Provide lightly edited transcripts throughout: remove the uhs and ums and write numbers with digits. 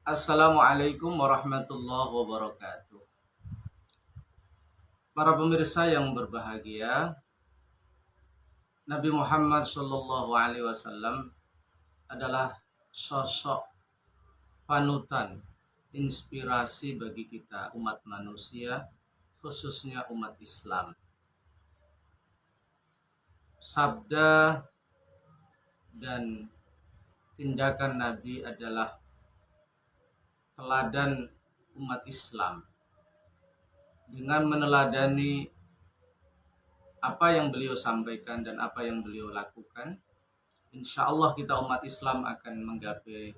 Assalamualaikum warahmatullahi wabarakatuh. Para pemirsa yang berbahagia, Nabi Muhammad SAW adalah sosok panutan, inspirasi bagi kita umat manusia, khususnya umat Islam. Sabda dan tindakan Nabi adalah teladan umat Islam. Dengan meneladani apa yang beliau sampaikan dan apa yang beliau lakukan, insya Allah kita umat Islam akan menggapai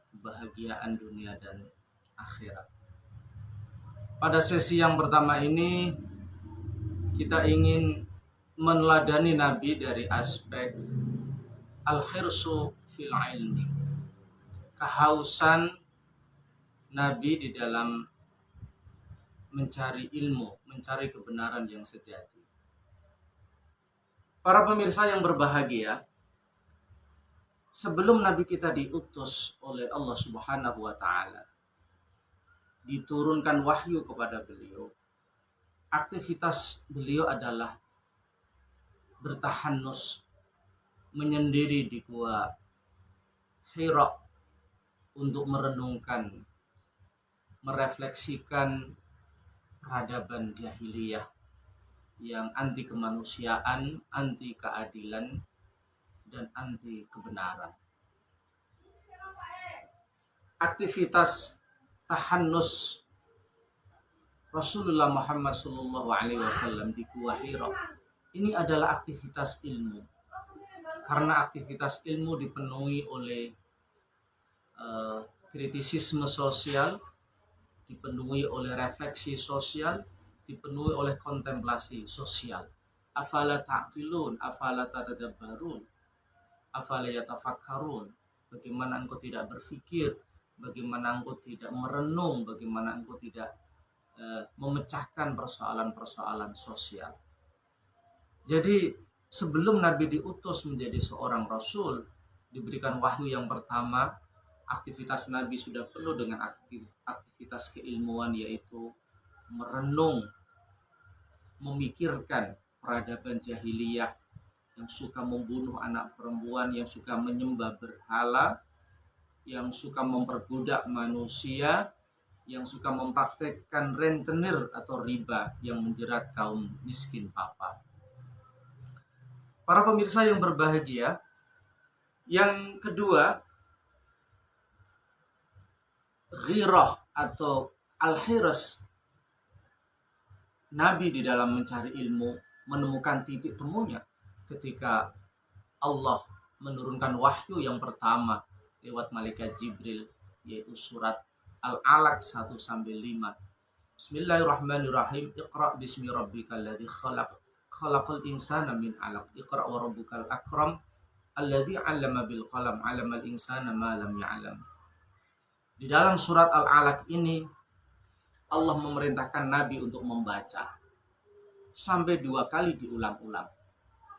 kebahagiaan dunia dan akhirat. Pada sesi yang pertama ini, kita ingin meneladani Nabi dari aspek al-khirsu fil ilmi, kehausan Nabi di dalam mencari ilmu, mencari kebenaran yang sejati. Para pemirsa yang berbahagia, sebelum Nabi kita diutus oleh Allah Subhanahu wa Ta'ala, diturunkan wahyu kepada beliau, aktivitas beliau adalah bertahanus, menyendiri di gua Hira untuk merenungkan, merefleksikan peradaban jahiliyah yang anti kemanusiaan, anti keadilan, dan anti kebenaran. Aktivitas tahannus Rasulullah Muhammad SAW di Gua Hira ini adalah aktivitas ilmu, karena aktivitas ilmu dipenuhi oleh kritisisme sosial, dipenuhi oleh refleksi sosial, dipenuhi oleh kontemplasi sosial. Afala ta'qilun, afala tadabbarun, afala yatafakkarun. Bagaimana engkau tidak berpikir, bagaimana engkau tidak merenung, bagaimana engkau tidak memecahkan persoalan-persoalan sosial. Jadi sebelum Nabi diutus menjadi seorang Rasul, diberikan wahyu yang pertama, aktivitas Nabi sudah penuh dengan aktivitas keilmuan, yaitu merenung, memikirkan peradaban jahiliyah yang suka membunuh anak perempuan, yang suka menyembah berhala, yang suka memperbudak manusia, yang suka mempraktekkan rentenir atau riba yang menjerat kaum miskin papa. Para pemirsa yang berbahagia, yang kedua, ghirah atau al-hirs, Nabi di dalam mencari ilmu menemukan titik temunya ketika Allah menurunkan wahyu yang pertama lewat malaikat Jibril, yaitu surat Al-Alaq 1-5. Bismillahirrahmanirrahim. Iqra bismi rabbikal ladzi khalaq, khalaqal insana min 'alaq, iqra wa rabbukal akram, alladzi 'allama bil qalam, 'allamal insana ma lam ya'lam. Di dalam surat Al-Alaq ini Allah memerintahkan Nabi untuk membaca sampai 2 kali diulang-ulang,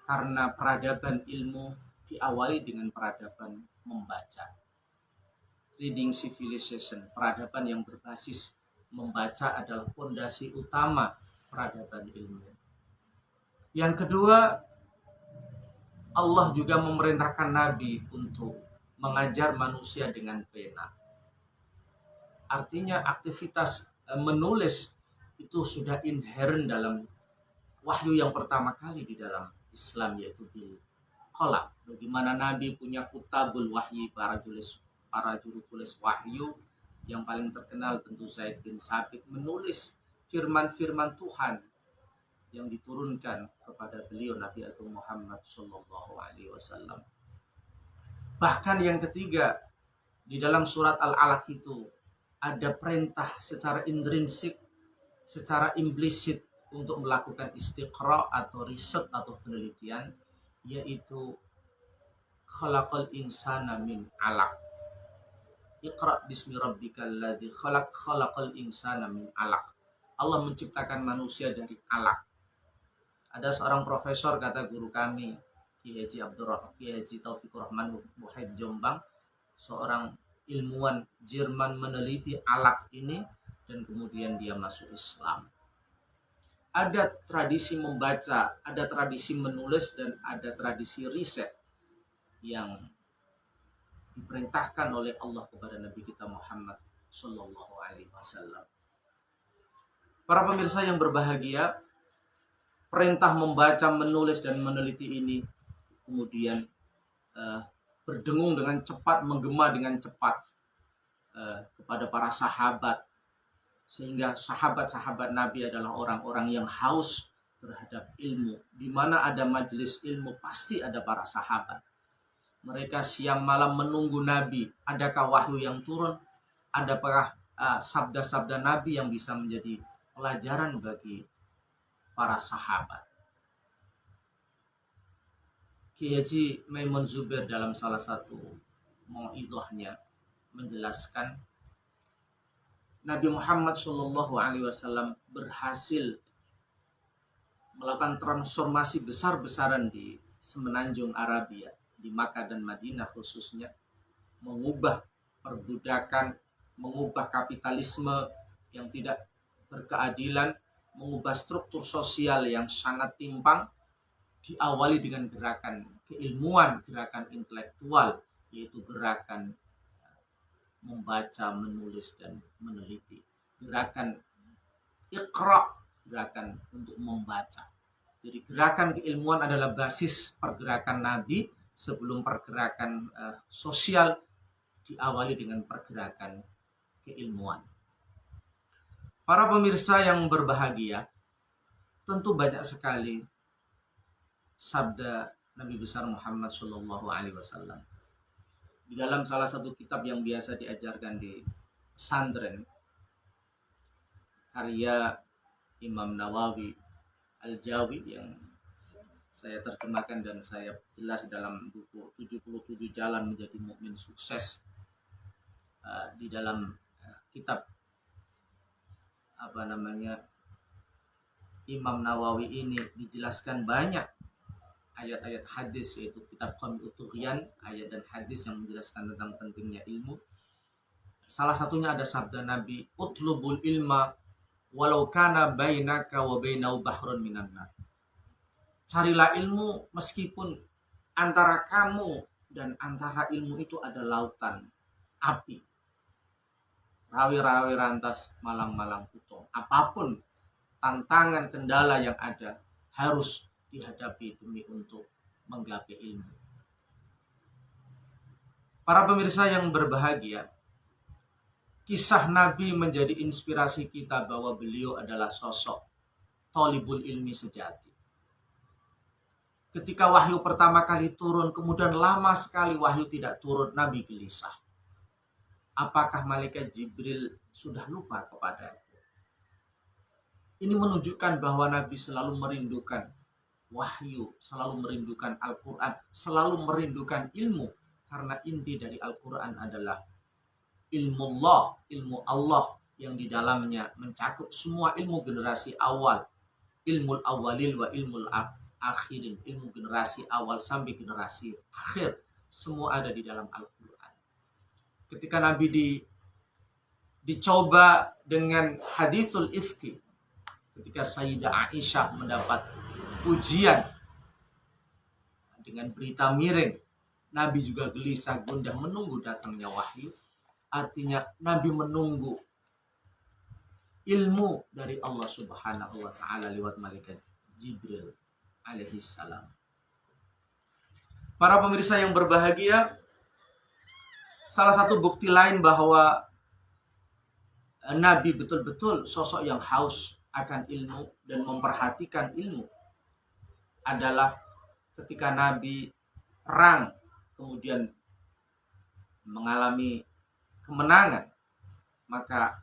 karena peradaban ilmu diawali dengan peradaban membaca. Reading civilization, peradaban yang berbasis membaca adalah fondasi utama peradaban ilmu. Yang kedua, Allah juga memerintahkan Nabi untuk mengajar manusia dengan pena. Artinya aktivitas menulis itu sudah inherent dalam wahyu yang pertama kali di dalam Islam, yaitu bil qalam. Bagaimana Nabi punya kutabul wahyi, para juru tulis wahyu. Yang paling terkenal tentu Zaid bin Sabit menulis firman-firman Tuhan yang diturunkan kepada beliau Nabi Agung Muhammad SAW. Bahkan yang ketiga, di dalam surat Al-Alaq itu ada perintah secara intrinsik, secara implisit untuk melakukan istiqra atau riset atau penelitian, yaitu khalaqal insana min 'alaq. Iqra bismi rabbikal ladzi khalaq, khalaqal insana min 'alaq. Allah menciptakan manusia dari alaq. Ada seorang profesor, kata guru kami, Ki Haji Taufikur Rahman Muhaid Jombang, seorang ilmuwan Jerman meneliti alak ini dan kemudian dia masuk Islam. Ada tradisi membaca, ada tradisi menulis, dan ada tradisi riset yang diperintahkan oleh Allah kepada Nabi kita Muhammad Sallallahu Alaihi Wasallam. Para pemirsa yang berbahagia, perintah membaca, menulis, dan meneliti ini kemudian berdengung dengan cepat, menggema dengan cepat kepada para sahabat, sehingga sahabat-sahabat Nabi adalah orang-orang yang haus terhadap ilmu. Di mana ada majelis ilmu, pasti ada para sahabat. Mereka siang malam menunggu Nabi. Adakah wahyu yang turun? Adakah sabda-sabda Nabi yang bisa menjadi pelajaran bagi para sahabat? Kiai Haji Maimun Zubair dalam salah satu mau'idhahnya menjelaskan Nabi Muhammad SAW berhasil melakukan transformasi besar-besaran di semenanjung Arabia, di Makkah dan Madinah khususnya, mengubah perbudakan, mengubah kapitalisme yang tidak berkeadilan, mengubah struktur sosial yang sangat timpang, diawali dengan gerakan keilmuan, gerakan intelektual, yaitu gerakan membaca, menulis, dan meneliti. Gerakan Iqra, gerakan untuk membaca. Jadi gerakan keilmuan adalah basis pergerakan Nabi sebelum pergerakan sosial diawali dengan pergerakan keilmuan. Para pemirsa yang berbahagia, tentu banyak sekali sabda Nabi besar Muhammad Shallallahu Alaihi Wasallam. Di dalam salah satu kitab yang biasa diajarkan di pesantren, karya Imam Nawawi Al-Jawi yang saya terjemahkan dan saya jelas dalam buku 77 Jalan Menjadi Mukmin Sukses. Di dalam kitab Imam Nawawi ini dijelaskan banyak ayat-ayat hadis, yaitu kitab Qamil Tughyan, ayat dan hadis yang menjelaskan tentang pentingnya ilmu. Salah satunya ada sabda Nabi, utlubul ilma walau kana bainaka wa bainahu bahrun minan nar. Carilah ilmu meskipun antara kamu dan antara ilmu itu ada lautan api. Rawi-rawi rantas, malang-malang putung. Apapun tantangan, kendala yang ada harus dihadapi demi untuk menggapai ilmu. Para pemirsa yang berbahagia, kisah Nabi menjadi inspirasi kita bahwa beliau adalah sosok thalibul ilmi sejati. Ketika wahyu pertama kali turun, kemudian lama sekali wahyu tidak turun, Nabi gelisah. Apakah malaikat Jibril sudah lupa kepadaku? Ini menunjukkan bahwa Nabi selalu merindukan wahyu, selalu merindukan Al-Quran, selalu merindukan ilmu. Karena inti dari Al-Quran adalah ilmu Allah yang di dalamnya mencakup semua ilmu generasi awal, ilmu awalil wa ilmu akhirin, ilmu generasi awal sampai generasi akhir, semua ada di dalam Al-Quran. Ketika Nabi dicoba dengan hadithul ifki, ketika Sayyidah Aisyah mendapat ujian dengan berita miring, Nabi juga gelisah gundah menunggu datangnya wahyu. Artinya Nabi menunggu ilmu dari Allah Subhanahu wa taala lewat malaikat Jibril alaihi salam. Para pemirsa yang berbahagia, salah satu bukti lain bahwa Nabi betul-betul sosok yang haus akan ilmu dan memperhatikan ilmu adalah ketika Nabi perang kemudian mengalami kemenangan, maka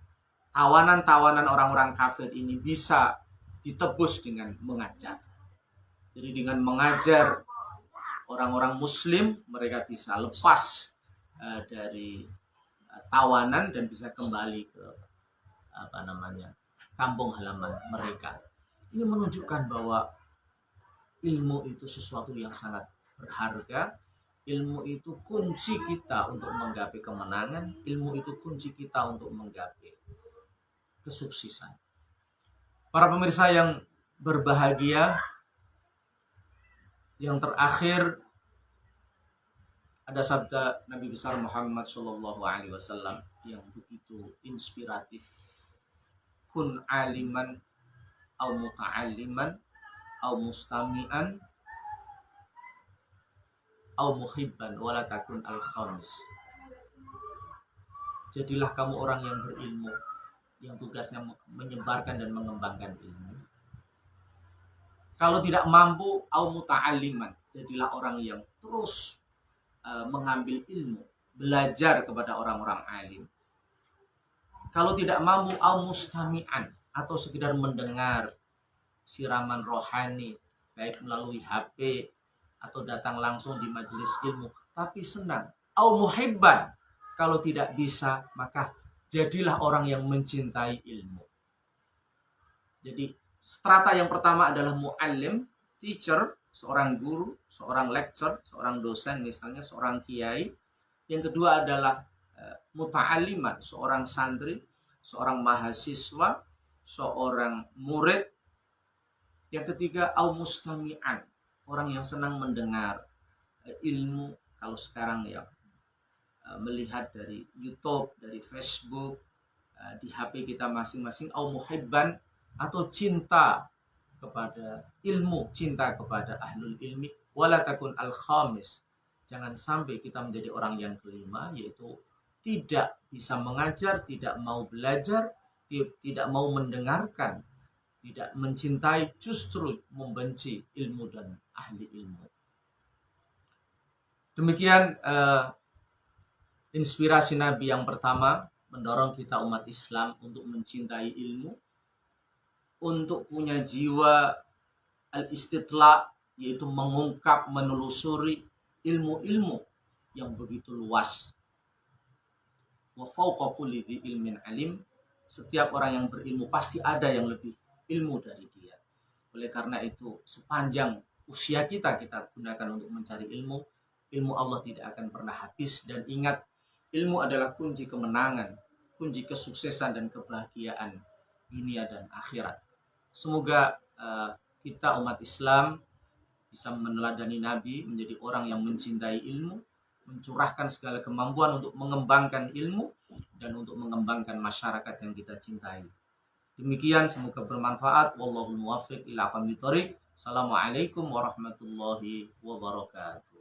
tawanan-tawanan orang-orang kafir ini bisa ditebus dengan mengajar. Jadi dengan mengajar orang-orang muslim, mereka bisa lepas dari tawanan dan bisa kembali ke kampung halaman mereka. Ini menunjukkan bahwa ilmu itu sesuatu yang sangat berharga, Ilmu itu kunci kita untuk menggapai kemenangan, ilmu itu kunci kita untuk menggapai kesuksesan. Para pemirsa yang berbahagia, yang terakhir ada sabda Nabi besar Muhammad Shallallahu Alaihi Wasallam yang begitu inspiratif. Kun aliman, au muta'alliman, au mustami'an, au muhibban, wala takun al-khamis. Jadilah kamu orang yang berilmu, yang tugasnya menyebarkan dan mengembangkan ilmu. Kalau tidak mampu, au muta'alliman, jadilah orang yang terus mengambil ilmu, belajar kepada orang-orang alim. Kalau tidak mampu, au mustami'an, atau sekedar mendengar siraman rohani, baik melalui HP atau datang langsung di majelis ilmu, tapi senang. Au muhibban, kalau tidak bisa, maka jadilah orang yang mencintai ilmu. Jadi strata yang pertama adalah muallim, teacher, seorang guru, seorang lecturer, seorang dosen misalnya, seorang kiai. Yang kedua adalah muta'alliman, seorang santri, seorang mahasiswa, seorang murid. Yang ketiga, au mustami'an, orang yang senang mendengar ilmu. Kalau sekarang ya melihat dari YouTube, dari Facebook, di HP kita masing-masing, au muhibban, atau cinta kepada ilmu, cinta kepada ahlul ilmi, wala takun al-khamis. Jangan sampai kita menjadi orang yang kelima, yaitu tidak bisa mengajar, tidak mau belajar, tidak mau mendengarkan, tidak mencintai, justru membenci ilmu dan ahli ilmu. Demikian inspirasi Nabi yang pertama, mendorong kita umat Islam untuk mencintai ilmu, untuk punya jiwa al-istitla, yaitu mengungkap, menelusuri ilmu-ilmu yang begitu luas. Wa fawqa kulli dzi ilmin alim, setiap orang yang berilmu pasti ada yang lebih ilmu dari dia. Oleh karena itu, sepanjang usia kita gunakan untuk mencari ilmu, ilmu Allah tidak akan pernah habis. Dan ingat, ilmu adalah kunci kemenangan, kunci kesuksesan dan kebahagiaan dunia dan akhirat. Semoga kita umat Islam bisa meneladani Nabi, menjadi orang yang mencintai ilmu, mencurahkan segala kemampuan untuk mengembangkan ilmu dan untuk mengembangkan masyarakat yang kita cintai. Demikian, semoga bermanfaat. Wallahul muwaffiq ila aqwamit thoriq. Assalamualaikum warahmatullahi wabarakatuh.